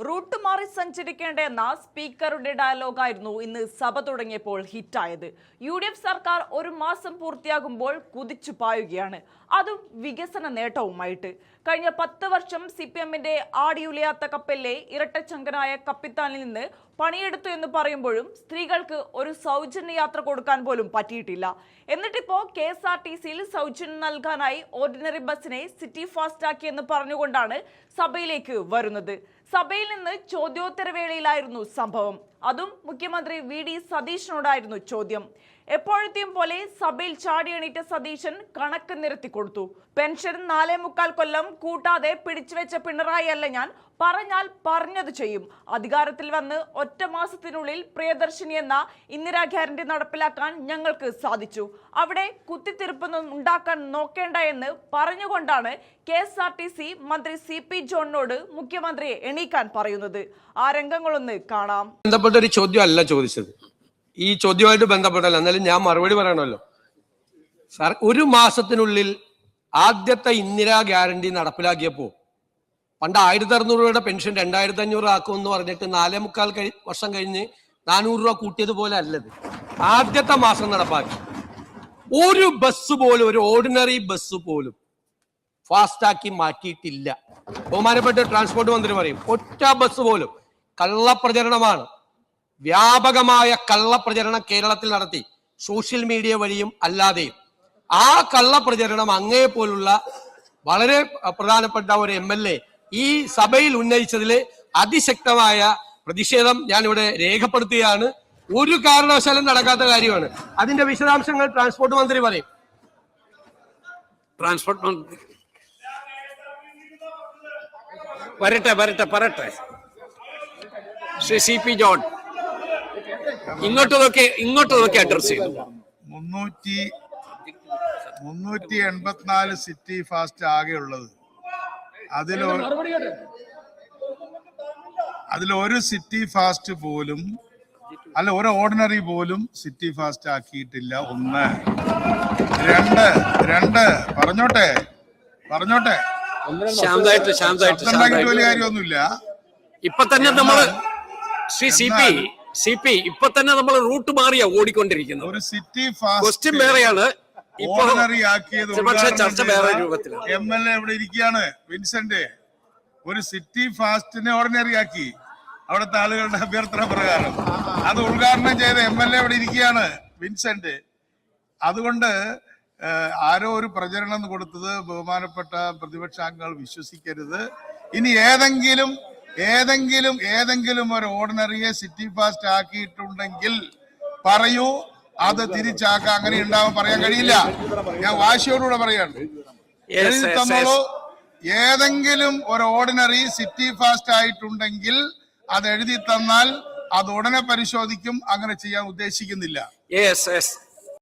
Root മാറി സഞ്ചരിക്കേണ്ടെന്ന സ്പീക്കറുടെ ഡയലോഗായിരുന്നു ഇന്ന് സഭ തുടങ്ങിയപ്പോൾ ഹിറ്റായത്. UDF സർക്കാർ ഒരു മാസം പൂർത്തിയാകുമ്പോൾ കുതിച്ചു പായുകയാണ്, അതും വികസന നേട്ടവുമായിട്ട്. കഴിഞ്ഞ 10 വർഷം CPMന്റെ ആടിയുലയാത്ത കപ്പലിലെ ഇരട്ടച്ചങ്കനായ കപ്പിത്താനിൽ നിന്ന് പണിയെടുത്തു എന്ന് പറയുമ്പോഴും സ്ത്രീകൾക്ക് ഒരു സൗജന്യ യാത്ര കൊടുക്കാൻ പോലും പറ്റിയിട്ടില്ല. എന്നിട്ടിപ്പോ KSRTCയിൽ സൗജന്യം നൽകാനായി ഓർഡിനറി ബസ്സിനെ സിറ്റി ഫാസ്റ്റ് ആക്കിയെന്ന് പറഞ്ഞുകൊണ്ടാണ് സഭയിലേക്ക് വരുന്നത്. സഭയിൽ നിന്ന് ചോദ്യോത്തരവേളയിലായിരുന്നു സംഭവം. അതും മുഖ്യമന്ത്രി VD സതീശനോടായിരുന്നു ചോദ്യം. എപ്പോഴത്തെയും പോലെ സഭയിൽ ചാടിയണീറ്റ സതീശൻ കണക്ക് നിരത്തി കൊടുത്തു. പെൻഷൻ 4.25 കൊല്ലം കൂട്ടാതെ പിടിച്ചുവെച്ച പിണറായി അല്ല ഞാൻ, പറഞ്ഞാൽ പറഞ്ഞത് ചെയ്യും. അധികാരത്തിൽ വന്ന് ഒറ്റ മാസത്തിനുള്ളിൽ പ്രിയദർശിനി എന്ന ഇന്ദിരാ ഗ്യാരണ്ടി നടപ്പിലാക്കാൻ ഞങ്ങൾക്ക് സാധിച്ചു. അവിടെ കുത്തിത്തിരിപ്പൊന്നും ഉണ്ടാക്കാൻ നോക്കേണ്ട എന്ന് പറഞ്ഞുകൊണ്ടാണ് KSRTC മന്ത്രി CP ജോണിനോട് മുഖ്യമന്ത്രിയെ എണീക്കാൻ പറയുന്നത്. ആ രംഗങ്ങളൊന്ന് കാണാം. ബന്ധപ്പെട്ട ഒരു ചോദ്യമല്ല ചോദിച്ചത്, ഈ ചോദ്യമായിട്ട് ബന്ധപ്പെട്ടല്ല. എന്നാലും ഞാൻ മറുപടി പറയണമല്ലോ. സാർ, ഒരു മാസത്തിനുള്ളിൽ ആദ്യത്തെ ഇന്ദിരാ ഗ്യാരണ്ടി നടപ്പിലാക്കിയപ്പോൾ പണ്ട് 1600 രൂപയുടെ പെൻഷൻ 2500 ആക്കുമെന്ന് പറഞ്ഞിട്ട് 4.25 വർഷം കഴിഞ്ഞ് 400 രൂപ കൂട്ടിയതുപോലെ അല്ലത്. ആദ്യത്തെ മാസം നടപ്പാക്കി. ഒരു ബസ് പോലും, ഒരു ഓർഡിനറി ബസ് പോലും ഫാസ്റ്റാക്കി മാറ്റിയിട്ടില്ല. ബഹുമാനപ്പെട്ട ട്രാൻസ്പോർട്ട് മന്ത്രി പറയും, ഒറ്റ ബസ് പോലും. കള്ളപ്രചരണമാണ്, വ്യാപകമായ കള്ളപ്രചരണം കേരളത്തിൽ നടത്തി, സോഷ്യൽ മീഡിയ വഴിയും അല്ലാതെയും. ആ കള്ളപ്രചരണം അങ്ങേ പോലുള്ള വളരെ പ്രധാനപ്പെട്ട ഒരു MLA ഈ സഭയിൽ ഉന്നയിച്ചതിലെ അതിശക്തമായ പ്രതിഷേധം ഞാനിവിടെ രേഖപ്പെടുത്തുകയാണ്. ഒരു കാരണവശാലും നടക്കാത്ത കാര്യമാണ്. അതിന്റെ വിശദാംശങ്ങൾ ട്രാൻസ്പോർട്ട് മന്ത്രി പറയും. ട്രാൻസ്പോർട്ട് മന്ത്രി പറയട്ടെ. ശ്രീ CP ജോൺ ഇങ്ങോട്ട് നോക്കി അഡ്രസ് ചെയ്തു. 384 സിറ്റി ഫാസ്റ്റ് ആകെ ഉള്ളത്. അതിലൊരു സിറ്റി ഫാസ്റ്റ് പോലും അല്ല, ഒരു ഓർഡിനറി പോലും സിറ്റി ഫാസ്റ്റ് ആക്കിയിട്ടില്ല. 1 2 പറഞ്ഞോട്ടെ ശാന്തമായിട്ട് വലിയ കാര്യമൊന്നുമില്ല. ഇപ്പൊ തന്നെ നമ്മള് ശ്രീ CP ഇപ്പൊ തന്നെ നമ്മൾ റൂട്ട് മാറിയാ ഓടിക്കൊണ്ടിരിക്കുന്നത്. ഒരു സിറ്റി ഫാസ്റ്റ് ക്വസ്റ്റ്യൻ വേറെയാണ്, ഓർഡിനറി ആക്കിയത്. ചർച്ച വേറെ രൂപത്തിലാണ്. MLA ഇവിടെ ഇരിക്കുകയാണ്, വിൻസെന്റ്. ഒരു സിറ്റി ഫാസ്റ്റിനെ ഓർഡിനറി ആക്കി അവിടുത്തെ ആളുകളുടെ അഭ്യർത്ഥന പ്രകാരം. അത് ഉദ്ഘാടനം ചെയ്ത MLA ഇവിടെ ഇരിക്കുകയാണ്, വിൻസെന്റ്. അതുകൊണ്ട് ആരോ ഒരു പ്രചരണം കൊടുത്തത് ബഹുമാനപ്പെട്ട പ്രതിപക്ഷാംഗങ്ങൾ വിശ്വസിക്കരുത്. ഇനി ഏതെങ്കിലും ഒരു ഓർഡിനറിയെ സിറ്റി ഫാസ്റ്റ് ആക്കിയിട്ടുണ്ടെങ്കിൽ പറയൂ, അത് തിരിച്ചാക്കാം. അങ്ങനെ ഉണ്ടാവാൻ പറയാൻ കഴിയില്ല. ഞാൻ വാശിയോടുകൂടെ പറയാണ്, എഴുതി തന്നോളൂ. ഏതെങ്കിലും ഒരു ഓർഡിനറി സിറ്റി ഫാസ്റ്റ് ആയിട്ടുണ്ടെങ്കിൽ അത് എഴുതി തന്നാൽ അത് ഉടനെ പരിശോധിക്കും. അങ്ങനെ ചെയ്യാൻ ഉദ്ദേശിക്കുന്നില്ല.